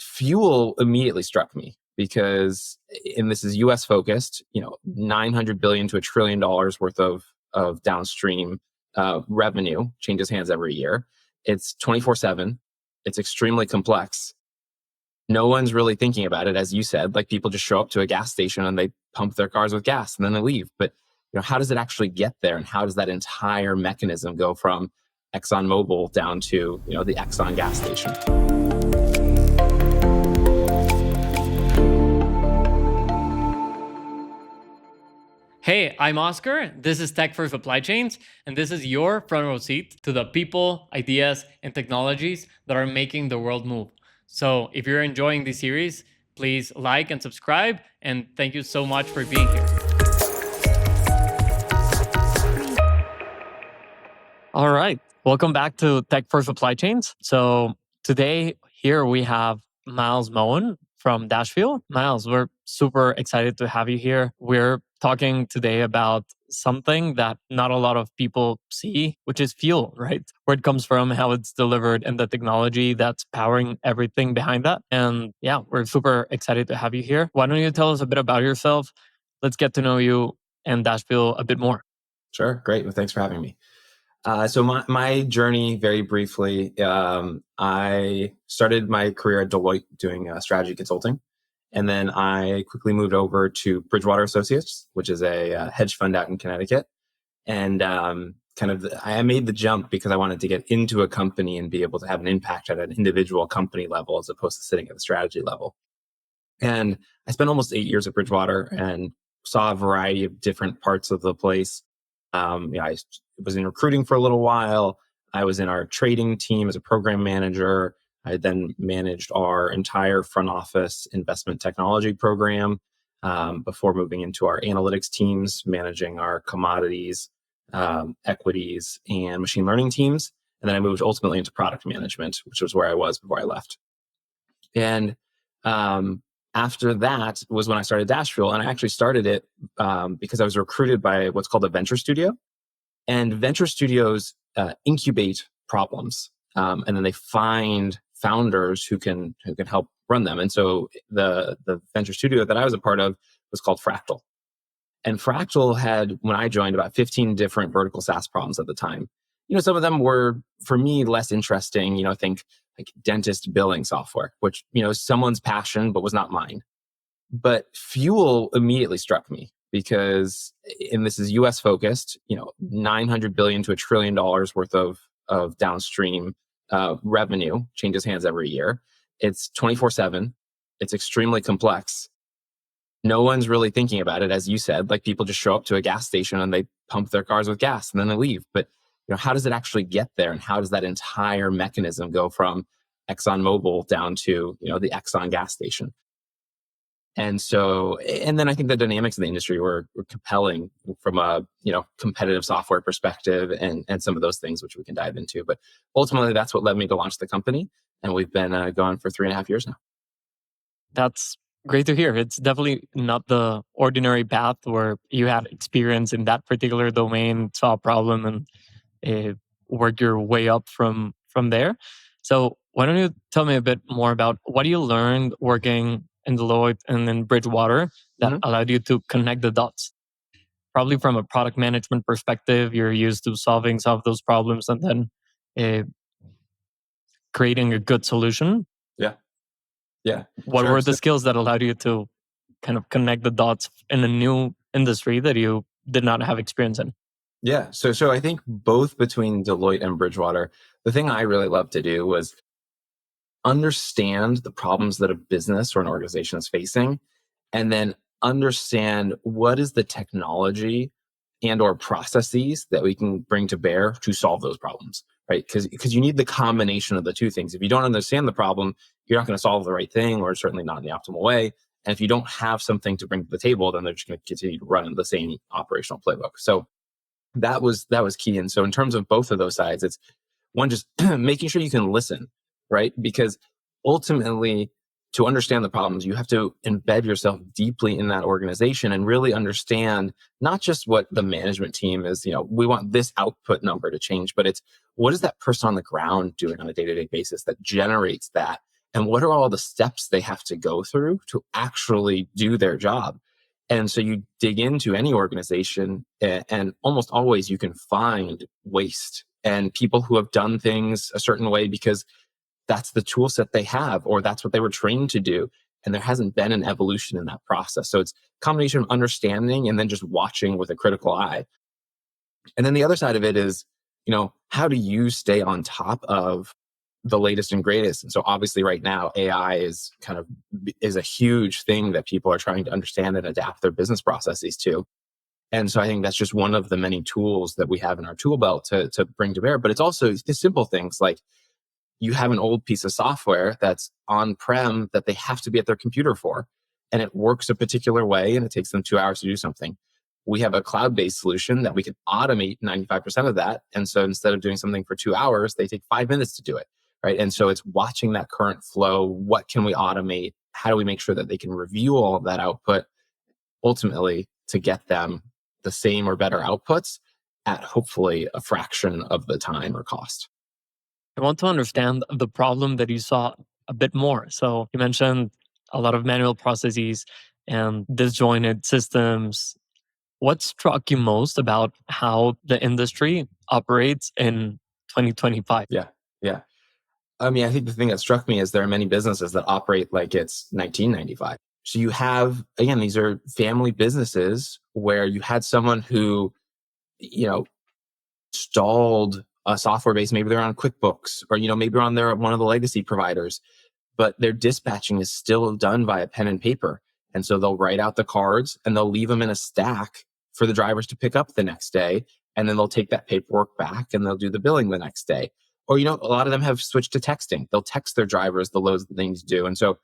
Fuel immediately struck me because, and this is US focused, 900 billion to $1 trillion worth of downstream revenue changes hands every year. It's 24/7. It's extremely complex. No one's really thinking about it. As you said, like people just show up to a gas station and they pump their cars with gas and then they leave. But how does it actually get there? And how does that entire mechanism go from ExxonMobil down to, the Exxon gas station? Hey, I'm Oscar. This is Tech for Supply Chains, and this is your front row seat to the people, ideas, and technologies that are making the world move. So if you're enjoying this series, please like and subscribe, and thank you so much for being here. All right, welcome back to Tech for Supply Chains. So today here we have Moen from DashFuel. Miles, we're super excited to have you here. We're talking today about something that not a lot of people see, which is fuel, right? Where it comes from, how it's delivered, and the technology that's powering everything behind that. And yeah, we're super excited to have you here. Why don't you tell us a bit about yourself? Let's get to know you and DashFuel a bit more. Sure. Great. Well, thanks for having me. So my journey, very briefly, I started my career at Deloitte doing strategy consulting. And then I quickly moved over to Bridgewater Associates, which is a hedge fund out in Connecticut. And I made the jump because I wanted to get into a company and be able to have an impact at an individual company level as opposed to sitting at the strategy level. And I spent almost 8 years at Bridgewater and saw a variety of different parts of the place. I was in recruiting for a little while. I was in our trading team as a program manager. I then managed our entire front office investment technology program before moving into our analytics teams, managing our commodities, equities, and machine learning teams. And then I moved ultimately into product management, which was where I was before I left. And after that was when I started DashFuel, and I actually started it because I was recruited by what's called a venture studio. And venture studios incubate problems, and then they find founders who can help run them. And so the venture studio that I was a part of was called Fractal. And Fractal had, when I joined, about 15 different vertical SaaS problems at the time. Some of them were, for me, less interesting. Think like dentist billing software, which, is someone's passion, but was not mine. But fuel immediately struck me because, and this is US focused, 900 billion to $1 trillion worth of downstream revenue changes hands every year. It's 24/7. It's extremely complex. No one's really thinking about it. As you said, like people just show up to a gas station and they pump their cars with gas and then they leave. But how does it actually get there? And how does that entire mechanism go from ExxonMobil down to, the Exxon gas station? And then I think the dynamics of the industry were compelling from a, competitive software perspective and some of those things, which we can dive into. But ultimately, that's what led me to launch the company. And we've been going for 3.5 years now. That's great to hear. It's definitely not the ordinary path where you had experience in that particular domain, saw a problem, and work your way up from there. So why don't you tell me a bit more about what you learned working in Deloitte and in Bridgewater that allowed you to connect the dots? Probably from a product management perspective, you're used to solving some of those problems and then creating a good solution. Yeah. What were the skills that allowed you to kind of connect the dots in a new industry that you did not have experience in? Yeah. So I think both between Deloitte and Bridgewater, the thing I really loved to do was understand the problems that a business or an organization is facing, and then understand what is the technology and or processes that we can bring to bear to solve those problems, right? Because you need the combination of the two things. If you don't understand the problem, you're not going to solve the right thing, or certainly not in the optimal way. And if you don't have something to bring to the table, then they're just going to continue to run the same operational playbook. So that was key. And so in terms of both of those sides, it's one, just making sure you can listen, right? Because ultimately, to understand the problems, you have to embed yourself deeply in that organization and really understand not just what the management team is, we want this output number to change, but it's what is that person on the ground doing on a day-to-day basis that generates that and what are all the steps they have to go through to actually do their job. And so you dig into any organization, and almost always you can find waste and people who have done things a certain way because that's the tool set they have, or that's what they were trained to do. And there hasn't been an evolution in that process. So it's a combination of understanding and then just watching with a critical eye. And then the other side of it is, how do you stay on top of the latest and greatest? And so obviously right now, AI is a huge thing that people are trying to understand and adapt their business processes to. And so I think that's just one of the many tools that we have in our tool belt to bring to bear. But it's also the simple things like you have an old piece of software that's on-prem that they have to be at their computer for, and it works a particular way and it takes them 2 hours to do something. We have a cloud-based solution that we can automate 95% of that. And so instead of doing something for 2 hours, they take 5 minutes to do it. Right. And so it's watching that current flow. What can we automate? How do we make sure that they can review all of that output ultimately to get them the same or better outputs at hopefully a fraction of the time or cost? I want to understand the problem that you saw a bit more. So you mentioned a lot of manual processes and disjointed systems. What struck you most about how the industry operates in 2025? Yeah. Yeah. I mean, I think the thing that struck me is there are many businesses that operate like it's 1995. So you have, again, these are family businesses where you had someone who, you know, stalled a software base. Maybe they're on QuickBooks, or, maybe they're on one of the legacy providers, but their dispatching is still done via pen and paper. And so they'll write out the cards and they'll leave them in a stack for the drivers to pick up the next day. And then they'll take that paperwork back and they'll do the billing the next day. Or, a lot of them have switched to texting. They'll text their drivers the loads that they need to do. And so,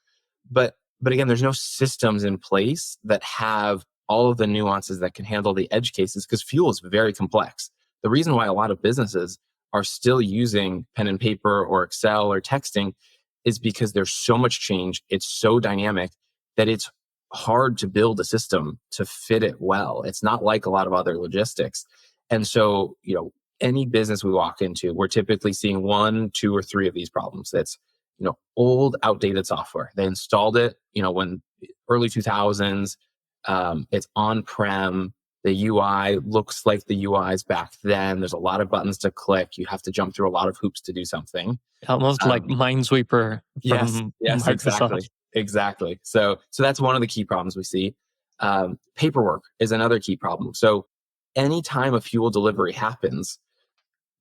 but again, there's no systems in place that have all of the nuances that can handle the edge cases, because fuel is very complex. The reason why a lot of businesses are still using pen and paper or Excel or texting is because there's so much change. It's so dynamic that it's hard to build a system to fit it well. It's not like a lot of other logistics. And so, any business we walk into, we're typically seeing one, two, or three of these problems. That's, old, outdated software. They installed it, when early 2000s. It's on-prem. The UI looks like the UIs back then. There's a lot of buttons to click. You have to jump through a lot of hoops to do something. Almost like Minesweeper Yes, from yes, Microsoft. exactly. So that's one of the key problems we see. Paperwork is another key problem. So anytime a fuel delivery happens,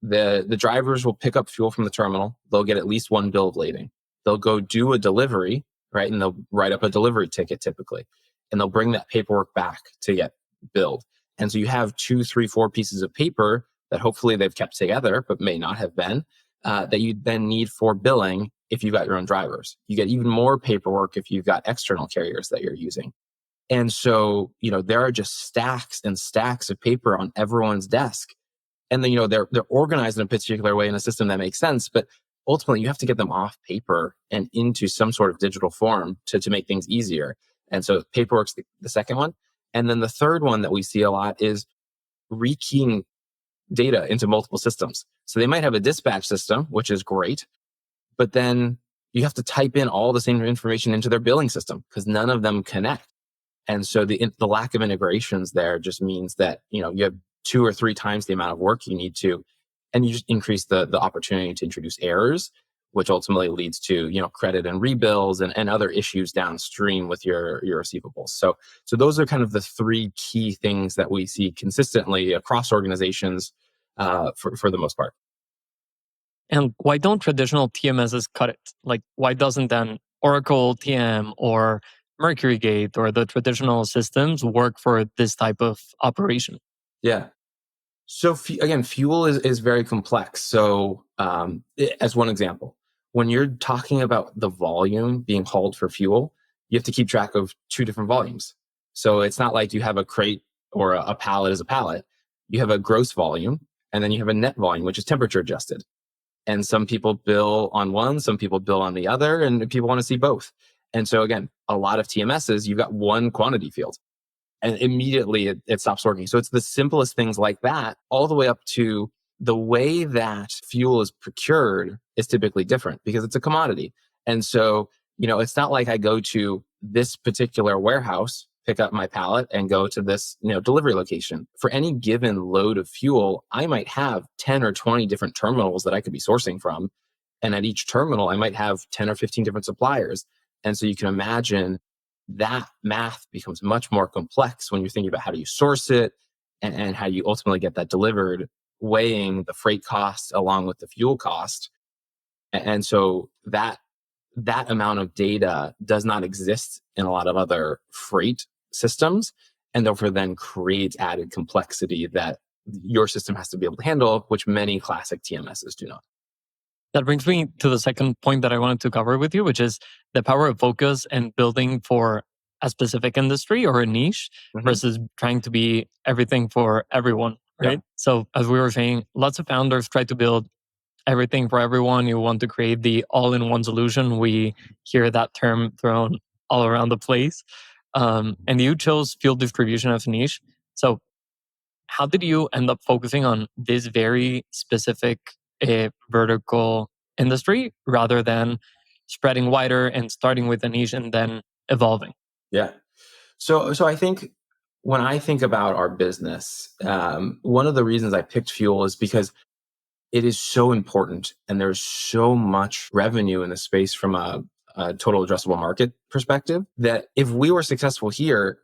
the drivers will pick up fuel from the terminal. They'll get at least one bill of lading. They'll go do a delivery, right? And they'll write up a delivery ticket typically, and they'll bring that paperwork back to get billed. And so you have 2, 3, 4 pieces of paper that hopefully they've kept together, but may not have been, that you then need for billing if you've got your own drivers. You get even more paperwork if you've got external carriers that you're using. And so, there are just stacks and stacks of paper on everyone's desk. And then, they're organized in a particular way in a system that makes sense. But ultimately, you have to get them off paper and into some sort of digital form to make things easier. And so paperwork's the second one. And then the third one that we see a lot is rekeying data into multiple systems. So they might have a dispatch system, which is great, but then you have to type in all the same information into their billing system because none of them connect. And so the lack of integrations there just means that, you have 2 or 3 times the amount of work you need to, and you just increase the opportunity to introduce errors, which ultimately leads to, credit and rebills and other issues downstream with your receivables. So those are kind of the 3 key things that we see consistently across organizations for the most part. And why don't traditional TMSs cut it? Like, why doesn't then Oracle TM or MercuryGate or the traditional systems work for this type of operation? Yeah. So again, fuel is very complex. So as one example, when you're talking about the volume being hauled for fuel, you have to keep track of 2 different volumes. So it's not like you have a crate or a pallet as a pallet. You have a gross volume, and then you have a net volume, which is temperature adjusted. And some people bill on one, some people bill on the other, and people want to see both. And so again, a lot of TMSs, you've got one quantity field, and immediately it stops working. So it's the simplest things like that, all the way up to the way that fuel is procured is typically different because it's a commodity. And so, it's not like I go to this particular warehouse, pick up my pallet, and go to this, delivery location. For any given load of fuel, I might have 10 or 20 different terminals that I could be sourcing from. And at each terminal, I might have 10 or 15 different suppliers. And so you can imagine that math becomes much more complex when you're thinking about how do you source it, and how you ultimately get that delivered, weighing the freight cost along with the fuel cost. And so that amount of data does not exist in a lot of other freight systems, and therefore then creates added complexity that your system has to be able to handle, which many classic TMSs do not. That brings me to the second point that I wanted to cover with you, which is the power of focus and building for a specific industry or a niche Mhm. versus trying to be everything for everyone, Yeah. right? So, as we were saying, lots of founders try to build everything for everyone. You want to create the all in one solution. We hear that term thrown all around the place. And you chose fuel distribution as a niche. So, how did you end up focusing on this very specific vertical industry rather than spreading wider and starting with a niche and then evolving? Yeah. So I think when I think about our business, one of the reasons I picked fuel is because it is so important, and there's so much revenue in the space from a total addressable market perspective, that if we were successful here,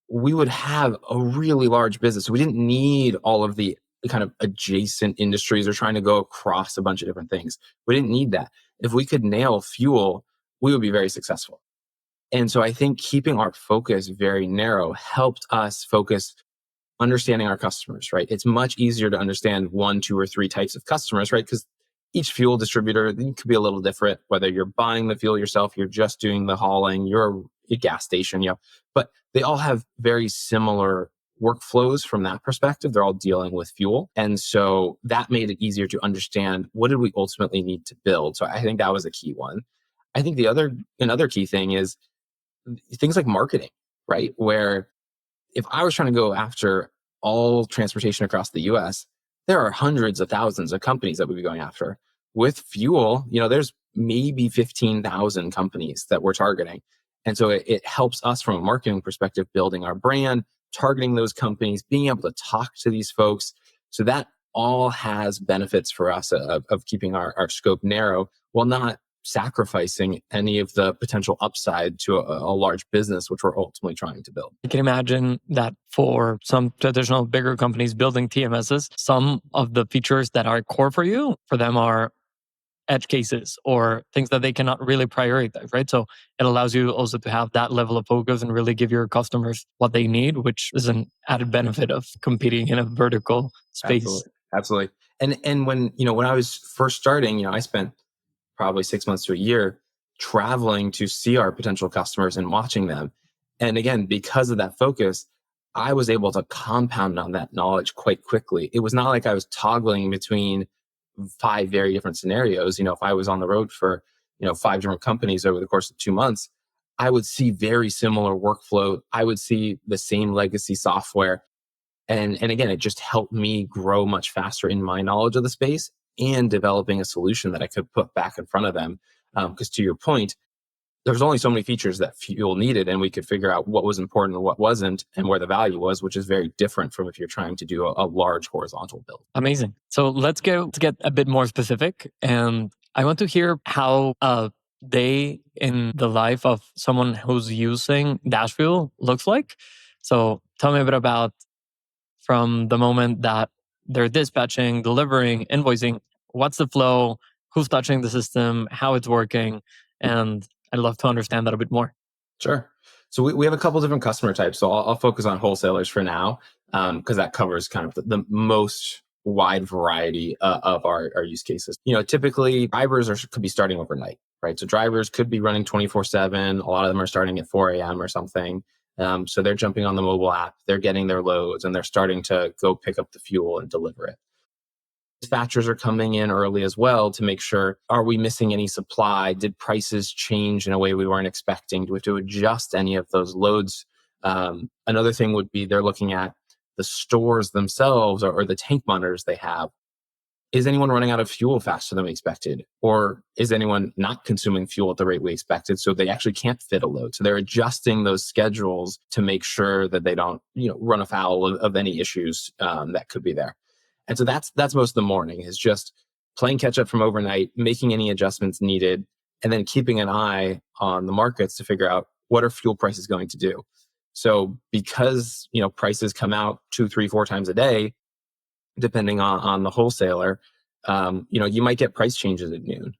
we would have a really large business. So we didn't need all of the kind of adjacent industries or trying to go across a bunch of different things. We didn't need that. If we could nail fuel, we would be very successful. And so I think keeping our focus very narrow helped us focus understanding our customers, right? It's much easier to understand one, two, or three types of customers, right? Because each fuel distributor could be a little different, whether you're buying the fuel yourself, you're just doing the hauling, you're a gas station, but they all have very similar workflows from that perspective. They're all dealing with fuel. And so that made it easier to understand what did we ultimately need to build. So I think that was a key one. I think another key thing is things like marketing, right? Where if I was trying to go after all transportation across the US, there are hundreds of thousands of companies that we'd be going after. With fuel, there's maybe 15,000 companies that we're targeting. And so it helps us from a marketing perspective, building our brand, targeting those companies, being able to talk to these folks. So that all has benefits for us of keeping our scope narrow while not sacrificing any of the potential upside to a large business, which we're ultimately trying to build. I can imagine that for some traditional bigger companies building TMSs, some of the features that are core for you, for them are edge cases or things that they cannot really prioritize, right? So it allows you also to have that level of focus and really give your customers what they need, which is an added benefit of competing in a vertical space. Absolutely. Absolutely. And when I was first starting, I spent probably 6 months to a year traveling to see our potential customers and watching them. And again, because of that focus, I was able to compound on that knowledge quite quickly. It was not like I was toggling between five very different scenarios. If I was on the road for, five different companies over the course of 2 months, I would see very similar workflow. I would see the same legacy software. And again, it just helped me grow much faster in my knowledge of the space and developing a solution that I could put back in front of them. Because to your point, there's only so many features that fuel needed, and we could figure out what was important and what wasn't, and where the value was, which is very different from if you're trying to do a large horizontal build. Amazing. So let's get a bit more specific. And I want to hear how a day in the life of someone who's using DashFuel looks like. So tell me a bit about from the moment that they're dispatching, delivering, invoicing, what's the flow, who's touching the system, how it's working. And I'd love to understand that a bit more. Sure. So we have a couple different customer types. So I'll focus on wholesalers for now, because that covers kind of the most wide variety of our use cases. Typically drivers could be starting overnight, right? So drivers could be running 24/7. A lot of them are starting at 4 a.m. or something. So they're jumping on the mobile app, they're getting their loads, and they're starting to go pick up the fuel and deliver it. Dispatchers are coming in early as well to make sure, are we missing any supply? Did prices change in a way we weren't expecting? Do we have to adjust any of those loads? Another thing would be they're looking at the stores themselves, or the tank monitors they have. is anyone running out of fuel faster than we expected? Or is anyone not consuming fuel at the rate we expected? So they actually can't fit a load. So they're adjusting those schedules to make sure that they don't, run afoul of any issues that could be there. And so that's most of the morning, is just playing catch up from overnight, making any adjustments needed, and then keeping an eye on the markets to figure out what are fuel prices going to do. So because, prices come out 2, 3, 4 times a day, depending on the wholesaler, you might get price changes at noon.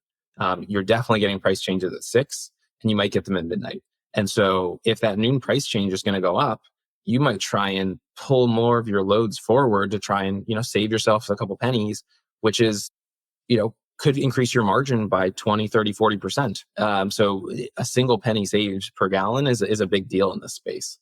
You're definitely getting price changes at 6, and you might get them at midnight. And so if that noon price change is going to go up, you might try and pull more of your loads forward to try and, save yourself a couple pennies, which is, could increase your margin by 20, 30, 40%. So a single penny saved per gallon is a big deal in this space.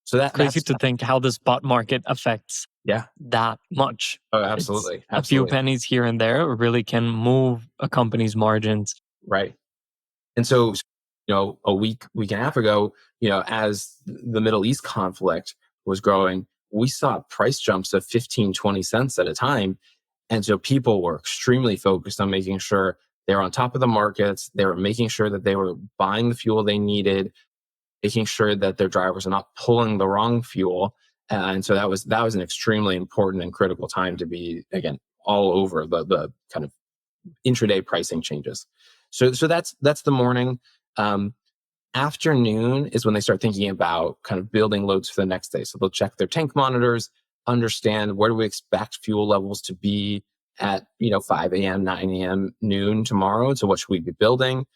So Crazy that's, to think how the spot market affects yeah. that much. Oh, It's absolutely. a few Absolutely. pennies here and there really can move a company's margins. Right. And so, a week and a half ago, as the Middle East conflict was growing, we saw price jumps of 15, 20 cents at a time. And so people were extremely focused on making sure they were on top of the markets. They were making sure that they were buying the fuel they needed, making sure that their drivers are not pulling the wrong fuel. And so that was an extremely important and critical time to be, again, all over the kind of intraday pricing changes. So that's the morning. Afternoon is when they start thinking about kind of building loads for the next day. So they'll check their tank monitors, understand where do we expect fuel levels to be at 5 a.m., 9 a.m., noon tomorrow. So what should we be building?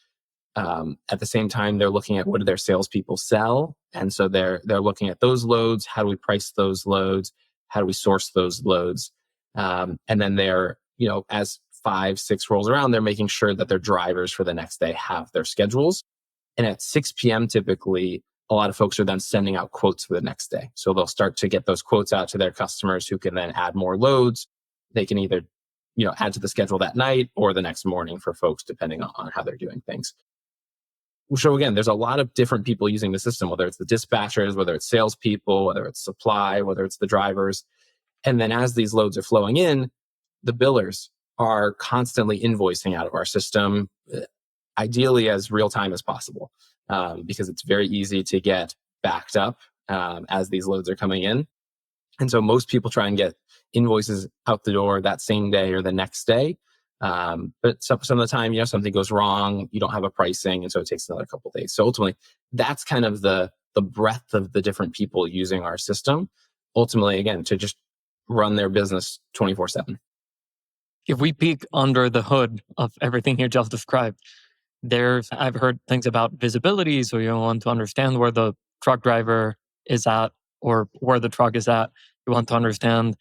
At the same time, they're looking at what do their salespeople sell, and so they're looking at those loads. How do we price those loads? How do we source those loads? And then they're as 5, 6 rolls around, they're making sure that their drivers for the next day have their schedules. And at 6 p.m., typically, a lot of folks are then sending out quotes for the next day. So they'll start to get those quotes out to their customers who can then add more loads. They can either add to the schedule that night or the next morning for folks, depending on how they're doing things. So again, there's a lot of different people using the system, whether it's the dispatchers, whether it's salespeople, whether it's supply, whether it's the drivers. And then as these loads are flowing in, the billers are constantly invoicing out of our system, ideally as real time as possible, because it's very easy to get backed up as these loads are coming in. And so most people try and get invoices out the door that same day or the next day. But some of the time, something goes wrong, you don't have a pricing, and so it takes another couple of days. So ultimately, that's kind of the breadth of the different people using our system. Ultimately, again, to just run their business 24/7. If we peek under the hood of everything you just described, I've heard things about visibility. So you want to understand where the truck driver is at or where the truck is at. You want to understand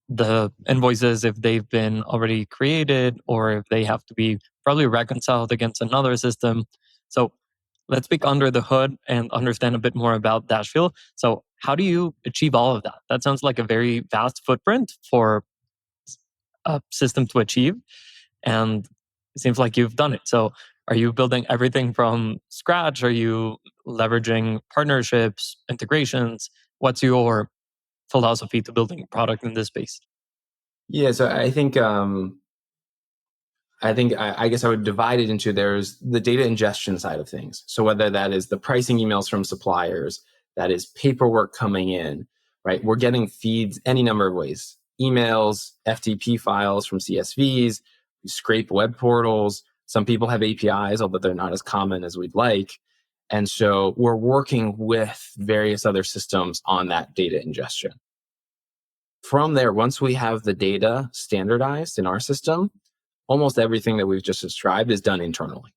the invoices if they've been already created or if they have to be probably reconciled against another system. So let's peek under the hood and understand a bit more about DashFuel. So how do you achieve all of that? That sounds like a very vast footprint for a system to achieve. And it seems like you've done it. So are you building everything from scratch? Are you leveraging partnerships, integrations? What's your philosophy to building product in this space? Yeah, so I guess I would divide it into, there's the data ingestion side of things. So whether that is the pricing emails from suppliers, that is paperwork coming in, right? We're getting feeds any number of ways: emails, FTP files from CSVs, we scrape web portals. Some people have APIs, although they're not as common as we'd like. And so we're working with various other systems on that data ingestion. From there, once we have the data standardized in our system, almost everything that we've just described is done internally,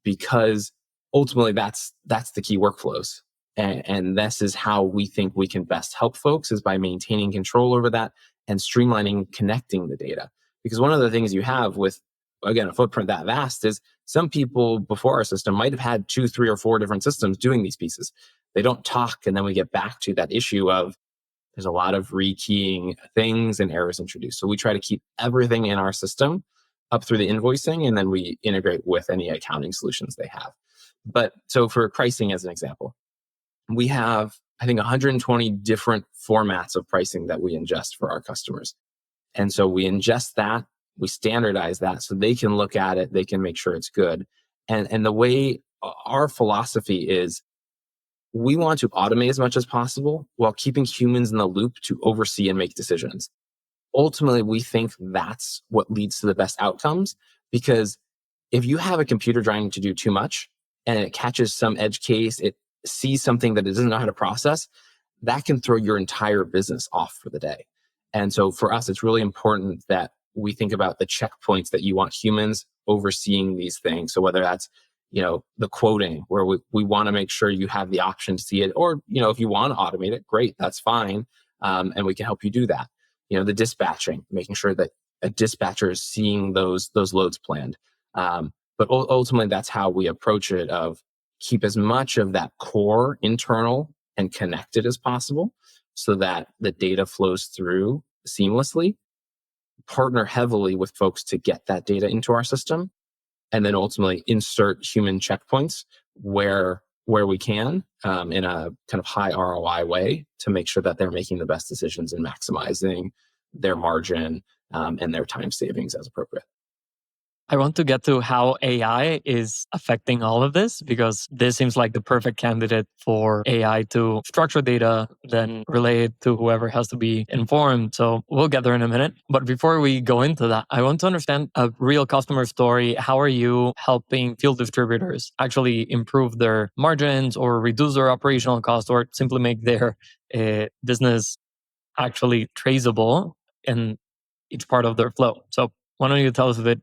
because ultimately that's the key workflows. And this is how we think we can best help folks, is by maintaining control over that and streamlining connecting the data. Because one of the things you have with, again, a footprint that vast is some people before our system might have had 2, 3, or 4 different systems doing these pieces. They don't talk, and then we get back to that issue of there's a lot of rekeying things and errors introduced. So we try to keep everything in our system up through the invoicing, and then we integrate with any accounting solutions they have. But so for pricing, as an example, we have, I think, 120 different formats of pricing that we ingest for our customers. And so we ingest that, we standardize that so they can look at it, they can make sure it's good. And the way our philosophy is, we want to automate as much as possible while keeping humans in the loop to oversee and make decisions. Ultimately, we think that's what leads to the best outcomes, because if you have a computer trying to do too much and it catches some edge case, it sees something that it doesn't know how to process, that can throw your entire business off for the day. And so for us, it's really important that we think about the checkpoints that you want humans overseeing these things. So whether that's, the quoting, where we want to make sure you have the option to see it, or, if you want to automate it, great, that's fine. And we can help you do that. The dispatching, making sure that a dispatcher is seeing those loads planned. But ultimately, that's how we approach it, of keep as much of that core internal and connected as possible so that the data flows through seamlessly, partner heavily with folks to get that data into our system, and then ultimately insert human checkpoints where we can, in a kind of high ROI way, to make sure that they're making the best decisions and maximizing their margin, and their time savings as appropriate. I want to get to how AI is affecting all of this, because this seems like the perfect candidate for AI to structure data, then relay it to whoever has to be informed. So we'll get there in a minute. But before we go into that, I want to understand a real customer story. How are you helping field distributors actually improve their margins, or reduce their operational costs, or simply make their business actually traceable in each part of their flow? So why don't you tell us a bit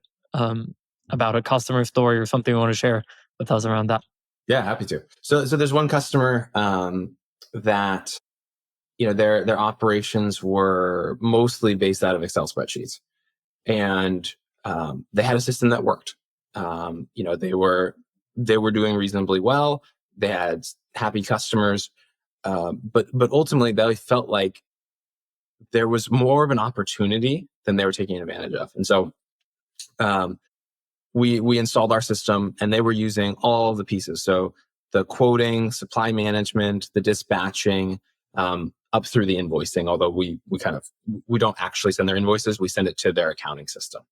about a customer story or something you want to share with us around that? Yeah, happy to. So there's one customer, that, their operations were mostly based out of Excel spreadsheets, and they had a system that worked. They were doing reasonably well. They had happy customers, but ultimately they felt like there was more of an opportunity than they were taking advantage of. And so um, we installed our system, and they were using all of the pieces. So the quoting, supply management, the dispatching, up through the invoicing. Although we don't actually send their invoices, we send it to their accounting system.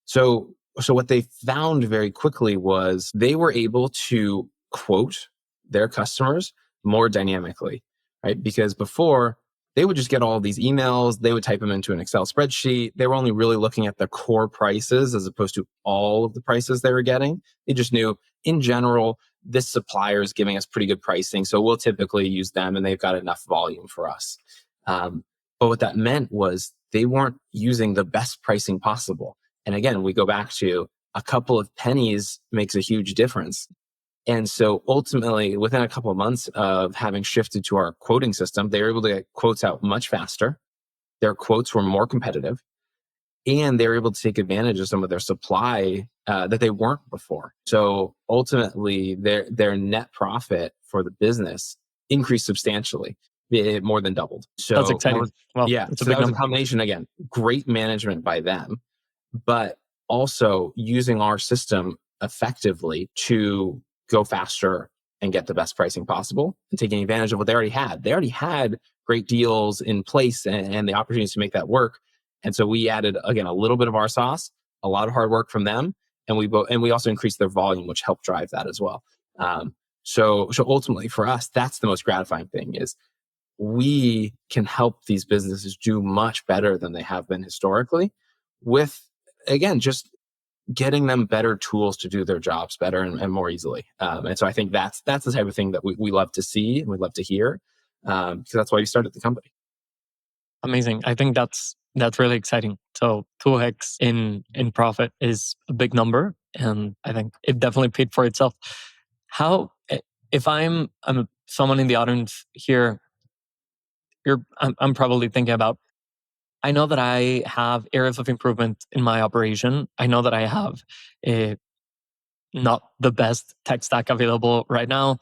So what they found very quickly was they were able to quote their customers more dynamically, right? Because before, they would just get all of these emails, they would type them into an Excel spreadsheet. They were only really looking at the core prices as opposed to all of the prices they were getting. They just knew, in general, this supplier is giving us pretty good pricing, so we'll typically use them, and they've got enough volume for us. But what that meant was they weren't using the best pricing possible. And again, we go back to a couple of pennies makes a huge difference. And so ultimately, within a couple of months of having shifted to our quoting system, they were able to get quotes out much faster. Their quotes were more competitive, and they were able to take advantage of some of their supply that they weren't before. So ultimately, their net profit for the business increased substantially. It more than doubled. That's So exciting. Well, yeah, it's a so that big was a number. combination, again, great management by them, but also using our system effectively to go faster and get the best pricing possible, and taking advantage of what they already had. They already had great deals in place, and the opportunities to make that work. And so we added, again, a little bit of our sauce, a lot of hard work from them, and we also increased their volume, which helped drive that as well. So ultimately for us, that's the most gratifying thing, is we can help these businesses do much better than they have been historically, with, again, just getting them better tools to do their jobs better and more easily. And so I think that's the type of thing that we love to see and we love to hear, because that's why we started the company. Amazing. I think that's really exciting. So 2x in profit is a big number, and I think it definitely paid for itself. How if I'm someone in the audience here, I'm probably thinking about, I know that I have areas of improvement in my operation. I know that I have not the best tech stack available right now,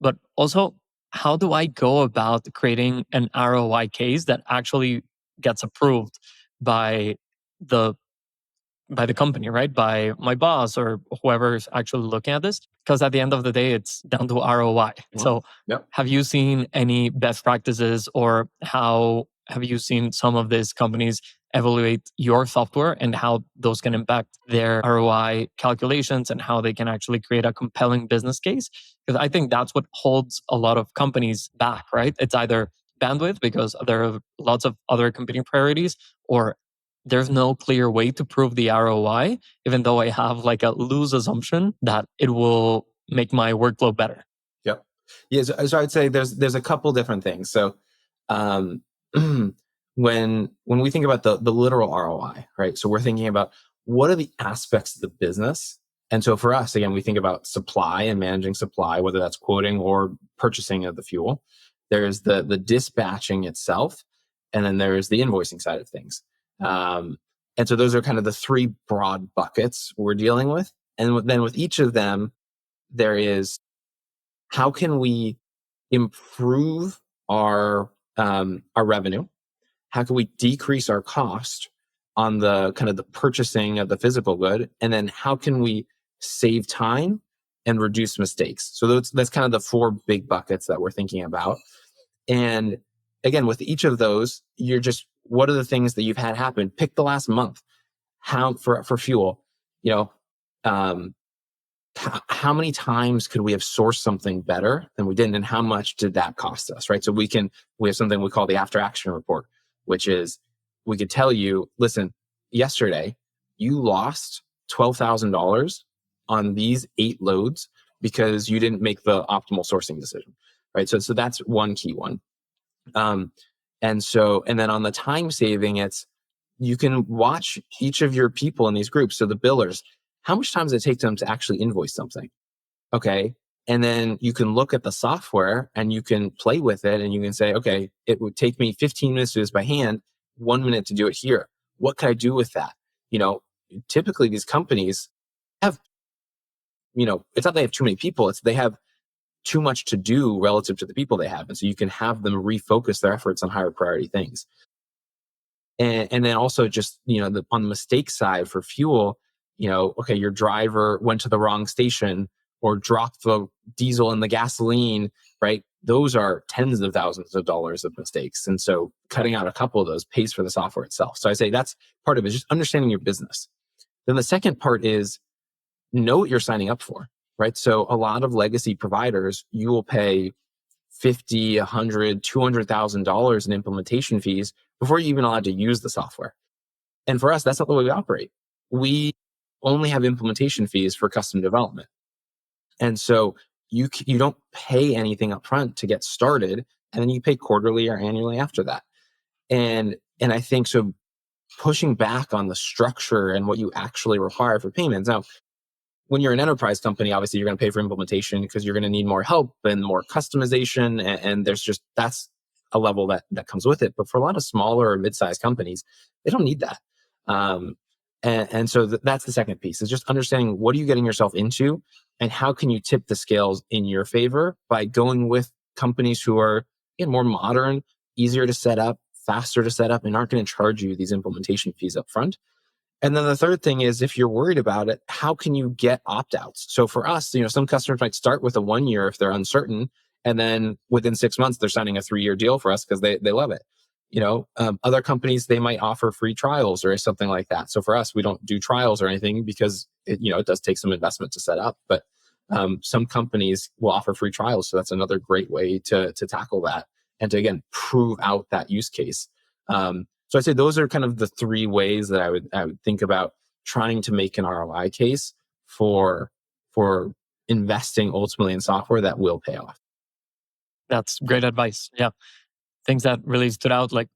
but also, how do I go about creating an ROI case that actually gets approved by the the company, right? By my boss or whoever's actually looking at this. Because at the end of the day, it's down to ROI. Well, So yep. have you seen any best practices, or how have you seen some of these companies evaluate your software and how those can impact their ROI calculations and how they can actually create a compelling business case? Because I think that's what holds a lot of companies back, right? It's either bandwidth because there are lots of other competing priorities, or there's no clear way to prove the ROI, even though I have like a loose assumption that it will make my workflow better. Yep. Yeah. So I'd say there's a couple different things. So um, when we think about the literal ROI, right? So we're thinking about what are the aspects of the business. And so for us, again, we think about supply and managing supply, whether that's quoting or purchasing of the fuel. There's the dispatching itself, and then there's the invoicing side of things. Um, and so those are kind of the three broad buckets we're dealing with. And then with each of them, there is how can we improve our revenue? How can we decrease our cost on the kind of the purchasing of the physical good? And then how can we save time and reduce mistakes? So that's kind of the four big buckets that we're thinking about. And again, with each of those, you're just, what are the things that you've had happen? Pick the last month. How for fuel, you know, um, how many times could we have sourced something better than we didn't, and how much did that cost us, right? So we have something we call the after action report, which is we could tell you, listen, yesterday you lost $12,000 on these 8 loads because you didn't make the optimal sourcing decision, right? So that's one key one. um, and then on the time saving, it's, you can watch each of your people in these groups, so the billers, how much time does it take them to actually invoice something? Okay. And then you can look at the software and you can play with it and you can say, okay, it would take me 15 minutes to do this by hand, 1 minute to do it here. What can I do with that? You know, typically these companies have, it's not they have too many people, it's they have too much to do relative to the people they have. And so you can have them refocus their efforts on higher priority things. And then also just, on the mistake side for fuel, okay, your driver went to the wrong station or dropped the diesel in the gasoline, right? Those are tens of thousands of dollars of mistakes. And so cutting out a couple of those pays for the software itself. So I say that's part of it, just understanding your business. Then the second part is know what you're signing up for, right? So a lot of legacy providers, you will pay 50, 100, $200,000 in implementation fees before you're even allowed to use the software. And for us, that's not the way we operate. We only have implementation fees for custom development. And so you don't pay anything up front to get started, and then you pay quarterly or annually after that. And I think so, pushing back on the structure and what you actually require for payments. Now, when you're an enterprise company, obviously you're going to pay for implementation because you're going to need more help and more customization. And there's just, that's a level that comes with it. But for a lot of smaller or mid-sized companies, they don't need that. And so that's the second piece, is just understanding what are you getting yourself into and how can you tip the scales in your favor by going with companies who are, again, more modern, easier to set up, faster to set up, and aren't going to charge you these implementation fees up front. And then the third thing is, if you're worried about it, how can you get opt-outs? So for us, some customers might start with a 1 year if they're uncertain, and then within 6 months, they're signing a 3-year deal for us because they love it. Other companies, they might offer free trials or something like that. So for us, we don't do trials or anything because it does take some investment to set up. But some companies will offer free trials. So that's another great way to tackle that and to, again, prove out that use case. So I'd say those are kind of the 3 ways that I would think about trying to make an ROI case for investing ultimately in software that will pay off. That's great advice. Yeah. Things that really stood out, like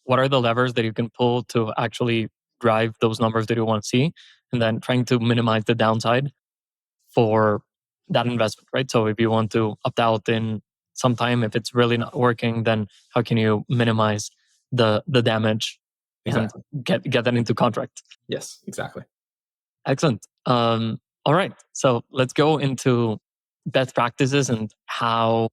what are the levers that you can pull to actually drive those numbers that you want to see? And then trying to minimize the downside for that investment, right? So if you want to opt out in some time, if it's really not working, then how can you minimize the damage and Exactly. get that into contract? Yes, exactly. Excellent. All right. So let's go into best practices and how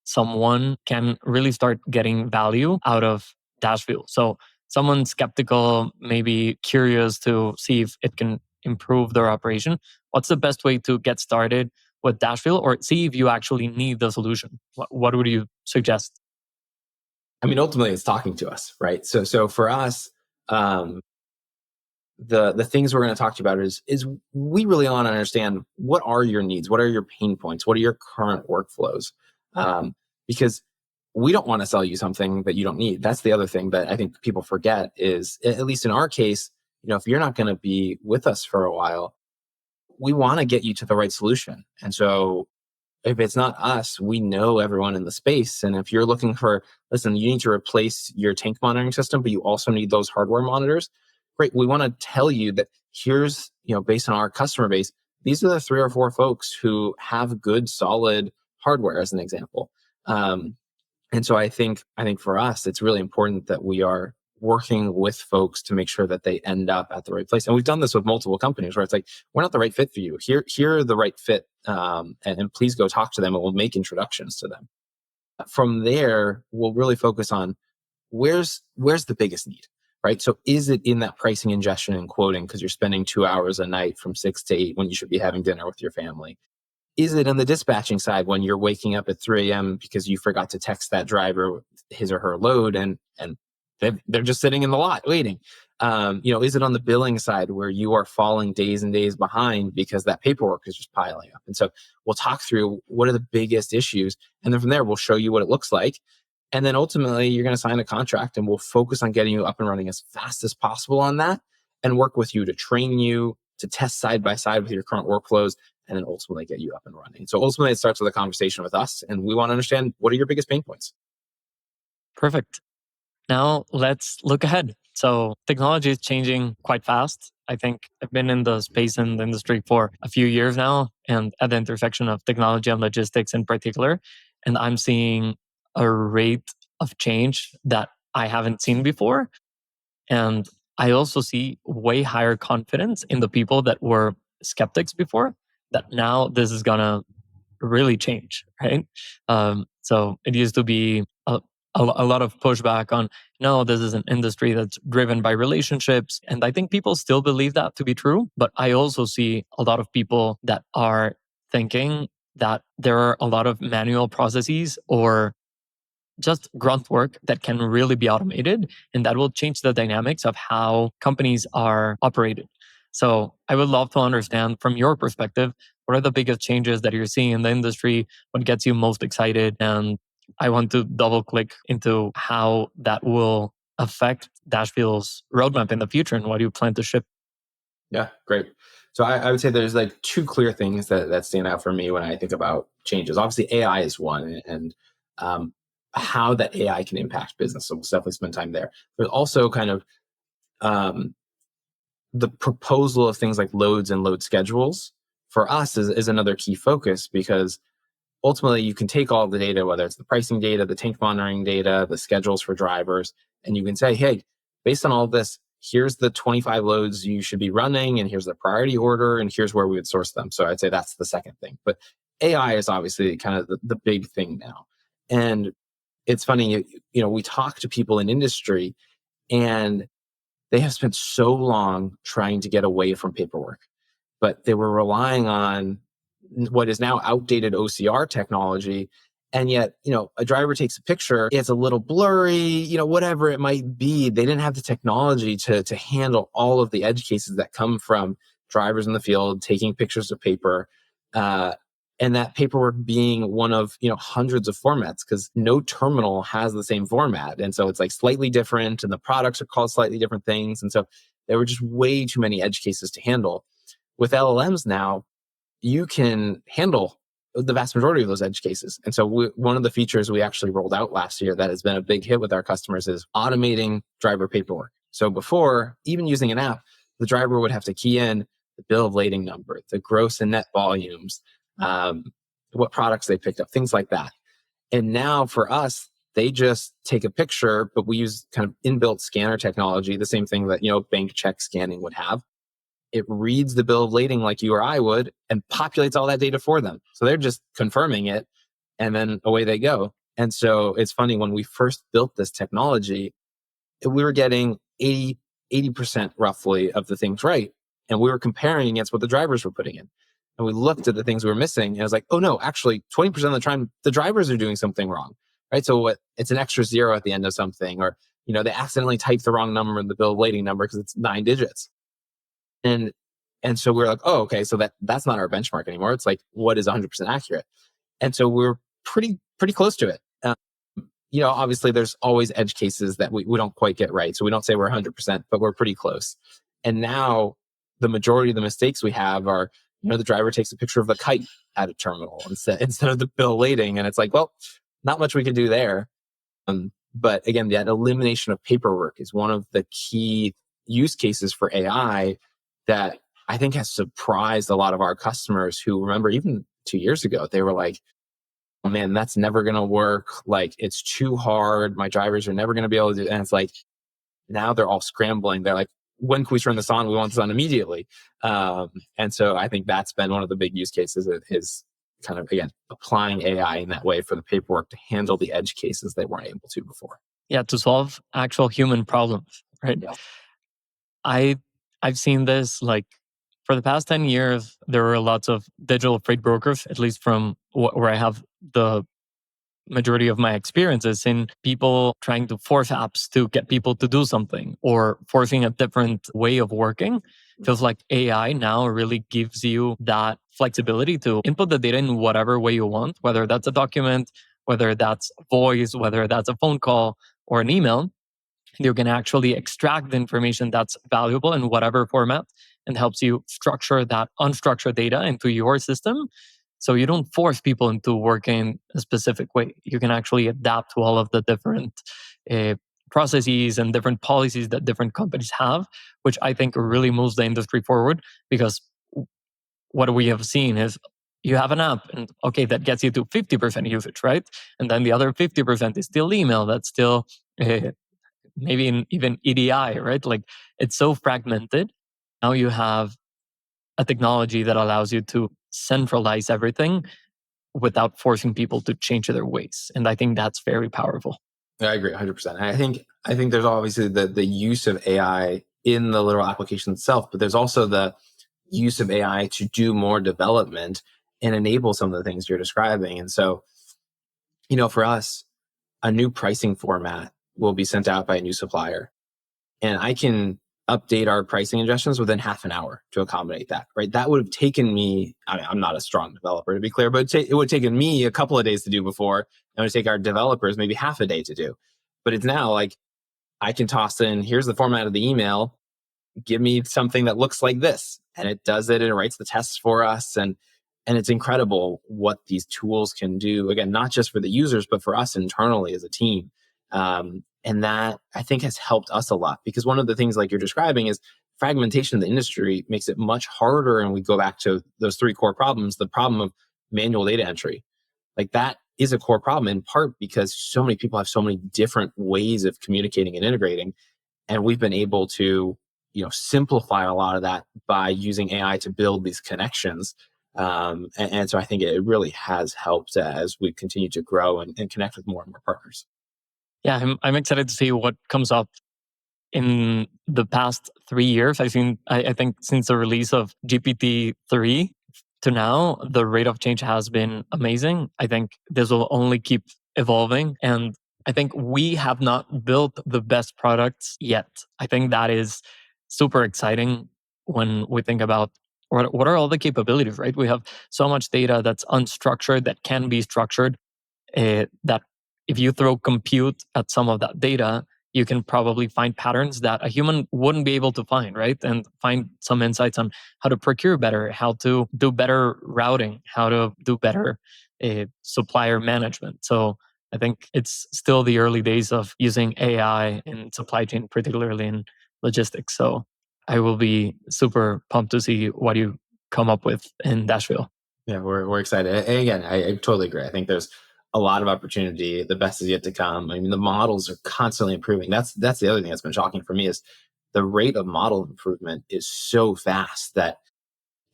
someone can really start getting value out of DashFuel. So someone skeptical, maybe curious to see if it can improve their operation. What's the best way to get started with DashFuel, or see if you actually need the solution? What would you suggest? I mean, ultimately, it's talking to us, right? So for us, um, the things we're going to talk to you about is we really want to understand what are your needs, what are your pain points, what are your current workflows, because we don't want to sell you something that you don't need. That's the other thing that I think people forget is, at least in our case, if you're not going to be with us for a while, we want to get you to the right solution. And so if it's not us, we know everyone in the space. And if you're looking for, listen, you need to replace your tank monitoring system, but you also need those hardware monitors. Great. We want to tell you that here's, based on our customer base, these are the 3 or 4 folks who have good, solid hardware, as an example. And so I think for us, it's really important that we are working with folks to make sure that they end up at the right place. And we've done this with multiple companies where it's like, we're not the right fit for you. Here are the right fit. And please go talk to them and we'll make introductions to them. From there, we'll really focus on where's the biggest need, right? So is it in that pricing, ingestion, and quoting because you're spending 2 hours a night from 6 to 8 when you should be having dinner with your family? Is it on the dispatching side when you're waking up at 3 a.m. because you forgot to text that driver his or her load and they're just sitting in the lot waiting? Is it on the billing side where you are falling days and days behind because that paperwork is just piling up? And so we'll talk through what are the biggest issues. And then from there, we'll show you what it looks like. And then ultimately, you're going to sign a contract and we'll focus on getting you up and running as fast as possible on that and work with you to train you, to test side by side with your current workflows, and then ultimately get you up and running. So ultimately, it starts with a conversation with us, and we want to understand what are your biggest pain points. Perfect. Now let's look ahead. So technology is changing quite fast. I think I've been in the space and the industry for a few years now, and at the intersection of technology and logistics in particular. And I'm seeing a rate of change that I haven't seen before. And I also see way higher confidence in the people that were skeptics before, that now this is going to really change, right? So it used to be a lot of pushback on, no, this is an industry that's driven by relationships. And I think people still believe that to be true. But I also see a lot of people that are thinking that there are a lot of manual processes or just grunt work that can really be automated, and that will change the dynamics of how companies are operated. So I would love to understand from your perspective, what are the biggest changes that you're seeing in the industry? What gets you most excited? And I want to double click into how that will affect DashFuel's roadmap in the future and what you plan to ship. Yeah, great. So I would say there's like two clear things that stand out for me when I think about changes. Obviously, AI is one, and um, how that AI can impact business. So we'll definitely spend time there. There's also kind of um, the proposal of things like loads and load schedules for us is another key focus, because ultimately you can take all the data, whether it's the pricing data, the tank monitoring data, the schedules for drivers, and you can say, hey, based on all of this, here's the 25 loads you should be running, and here's the priority order, and here's where we would source them. So I'd say that's the second thing. But AI is obviously kind of the big thing now. And it's funny, we talk to people in industry, and they have spent so long trying to get away from paperwork, but they were relying on what is now outdated OCR technology. And yet, a driver takes a picture, it's a little blurry, whatever it might be. They didn't have the technology to handle all of the edge cases that come from drivers in the field taking pictures of paper. And that paperwork being one of hundreds of formats, because no terminal has the same format, and so it's like slightly different, and the products are called slightly different things, and so there were just way too many edge cases to handle. With LLMs now, you can handle the vast majority of those edge cases. And so one of the features we actually rolled out last year that has been a big hit with our customers is automating driver paperwork. So before, even using an app, the driver would have to key in the bill of lading number, the gross and net volumes, um, what products they picked up, things like that. And now for us, they just take a picture, but we use kind of inbuilt scanner technology, the same thing that, bank check scanning would have. It reads the bill of lading like you or I would and populates all that data for them. So they're just confirming it, and then away they go. And so it's funny, when we first built this technology, we were getting 80% roughly of the things right. And we were comparing against what the drivers were putting in. And we looked at the things we were missing, and I was like, oh no, actually 20% of the time the drivers are doing something wrong. right? So what? It's an extra zero at the end of something, or they accidentally typed the wrong number in the bill of lading number because it's 9 digits. And and so we're like, oh, okay, so that's not our benchmark anymore. It's like, what is 100% accurate? And so we're pretty close to it. Obviously there's always edge cases that we don't quite get right. So we don't say we're 100%, but we're pretty close. And now the majority of the mistakes we have are, the driver takes a picture of the kite at a terminal instead of the bill lading. And it's like, well, not much we can do there. But again, that elimination of paperwork is one of the key use cases for AI that I think has surprised a lot of our customers who remember even 2 years ago, they were like, oh man, that's never going to work. Like, it's too hard. My drivers are never going to be able to do it. And it's like, now they're all scrambling. They're like, when can we turn this on? We want this on immediately. And so I think that's been one of the big use cases is kind of, again, applying AI in that way for the paperwork to handle the edge cases they weren't able to before. Yeah, to solve actual human problems, right? Yeah. I I've seen this like for the past 10 years, there were lots of digital freight brokers, at least from where I have the majority of my experiences in people trying to force apps to get people to do something or forcing a different way of working. Feels like AI now really gives you that flexibility to input the data in whatever way you want, whether that's a document, whether that's voice, whether that's a phone call or an email. You can actually extract the information that's valuable in whatever format and helps you structure that unstructured data into your system. So you don't force people into working a specific way. You can actually adapt to all of the different uh, processes and different policies that different companies have, which I think really moves the industry forward because what we have seen is you have an app and okay, that gets you to 50% usage, right? And then the other 50% is still email. That's still maybe even EDI, right? Like it's so fragmented. Now you have a technology that allows you to centralize everything without forcing people to change their ways. And I think that's very powerful. I agree 100%. I think there's obviously the use of AI in the literal application itself, but there's also the use of AI to do more development and enable some of the things you're describing. And so, for us, a new pricing format will be sent out by a new supplier, and I can update our pricing adjustments within half an hour to accommodate that, right? That would have taken me, I'm not a strong developer to be clear, but it would have taken me a couple of days to do before. And it would take our developers maybe half a day to do. But it's now like I can toss in, here's the format of the email, give me something that looks like this, and it does it and it writes the tests for us. And it's incredible what these tools can do, again, not just for the users but for us internally as a team. And that I think has helped us a lot, because one of the things like you're describing is fragmentation of the industry makes it much harder. And we go back to those three core problems. The problem of manual data entry, like that is a core problem, in part because so many people have so many different ways of communicating and integrating. And we've been able to simplify a lot of that by using AI to build these connections. And so I think it really has helped as we continue to grow and connect with more and more partners. Yeah, I'm excited to see what comes up in the past 3 years. I think since the release of GPT-3 to now, the rate of change has been amazing. I think this will only keep evolving. And I think we have not built the best products yet. I think that is super exciting when we think about what are all the capabilities, right? We have so much data that's unstructured that can be structured, that if you throw compute at some of that data, you can probably find patterns that a human wouldn't be able to find, right? And find some insights on how to procure better, how to do better routing, how to do better supplier management. So I think it's still the early days of using AI in supply chain, particularly in logistics. So I will be super pumped to see what you come up with in DashFuel. Yeah, we're excited. And again, I totally agree. I think there's a lot of opportunity. The best is yet to come. I mean, the models are constantly improving. That's the other thing that's been shocking for me is the rate of model improvement is so fast that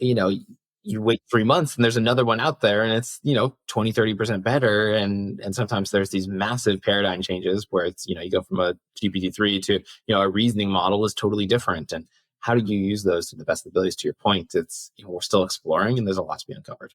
you know you wait 3 months and there's another one out there and it's 20-30% better. And sometimes there's these massive paradigm changes where it's you go from a GPT-3 to a reasoning model is totally different. And how do you use those to the best abilities? To your point, it's we're still exploring and there's a lot to be uncovered.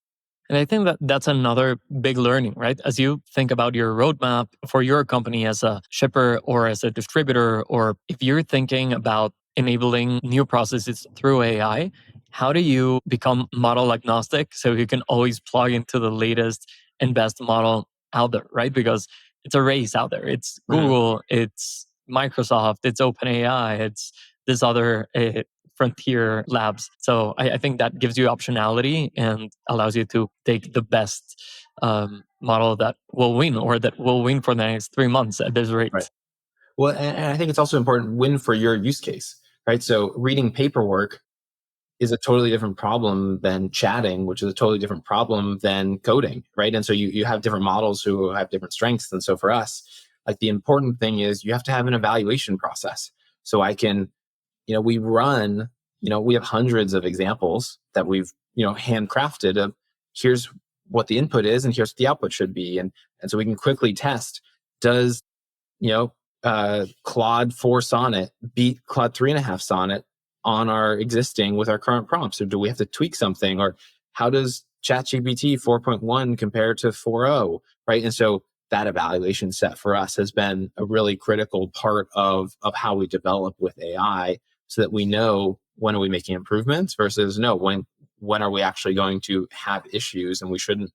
And I think that that's another big learning, right? As you think about your roadmap for your company as a shipper or as a distributor, or if you're thinking about enabling new processes through AI, how do you become model agnostic so you can always plug into the latest and best model out there, right? Because it's a race out there. It's Mhm. Google, it's Microsoft, it's OpenAI, it's this other frontier labs. So I think that gives you optionality and allows you to take the best model that will win or that will win for the next 3 months at this Right. rate. Well, and I think it's also important win for your use case, right? So reading paperwork is a totally different problem than chatting, which is a totally different problem than coding, right? And so you have different models who have different strengths. And so for us, like the important thing is you have to have an evaluation process. So I can, we run, we have hundreds of examples that we've, handcrafted of here's what the input is and here's what the output should be. And so we can quickly test, does you know, Claude 4 Sonnet beat Claude 3.5 Sonnet on our existing with our current prompts? Or do we have to tweak something? Or how does ChatGPT 4.1 compare to 4.0? Right. And so that evaluation set for us has been a really critical part of how we develop with AI so that we know when are we making improvements versus no, when are we actually going to have issues and we shouldn't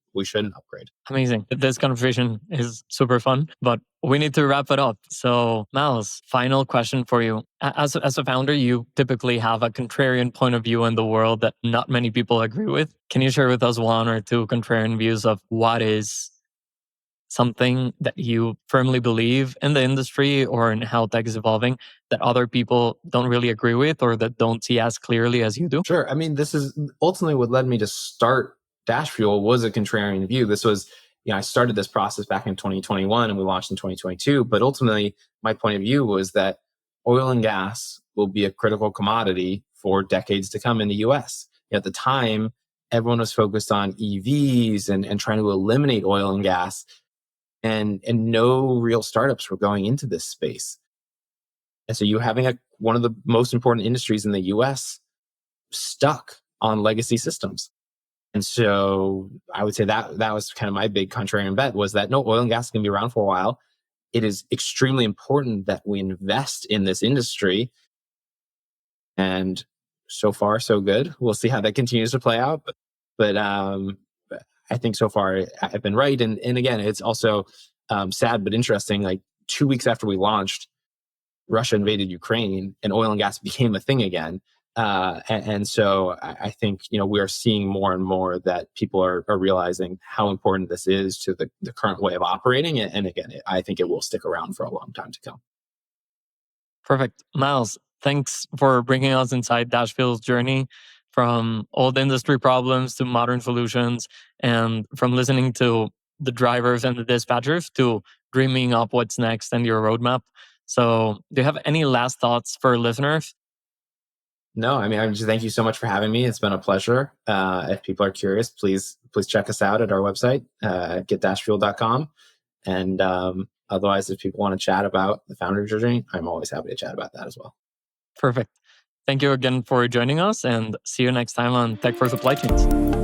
upgrade. Amazing. This conversation is super fun, but we need to wrap it up. So, Miles, final question for you. As a founder, you typically have a contrarian point of view in the world that not many people agree with. Can you share with us one or two contrarian views of what is something that you firmly believe in the industry or in how tech is evolving that other people don't really agree with or that don't see as clearly as you do? Sure. I mean, this is ultimately what led me to start DashFuel was a contrarian view. This was, I started this process back in 2021 and we launched in 2022. But ultimately, my point of view was that oil and gas will be a critical commodity for decades to come in the US. At the time, everyone was focused on EVs and trying to eliminate oil and gas, and no real startups were going into this space. And so you having one of the most important industries in the US stuck on legacy systems. And so I would say that was kind of my big contrarian bet was that no, oil and gas is going to be around for a while. It is extremely important that we invest in this industry. And so far, so good. We'll see how that continues to play out. But I think so far I've been right. And again, it's also sad but interesting. Like 2 weeks after we launched, Russia invaded Ukraine and oil and gas became a thing again. And so I think, we are seeing more and more that people are realizing how important this is to the current way of operating. And again, I think it will stick around for a long time to come. Perfect. Miles, thanks for bringing us inside DashFuel's journey from old industry problems to modern solutions and from listening to the drivers and the dispatchers to dreaming up what's next and your roadmap. So, do you have any last thoughts for listeners? No, I mean, I just thank you so much for having me. It's been a pleasure. If people are curious, please check us out at our website, get-fuel.com. And otherwise, if people want to chat about the founder journey, I'm always happy to chat about that as well. Perfect. Thank you again for joining us and see you next time on Tech for Supply Chains.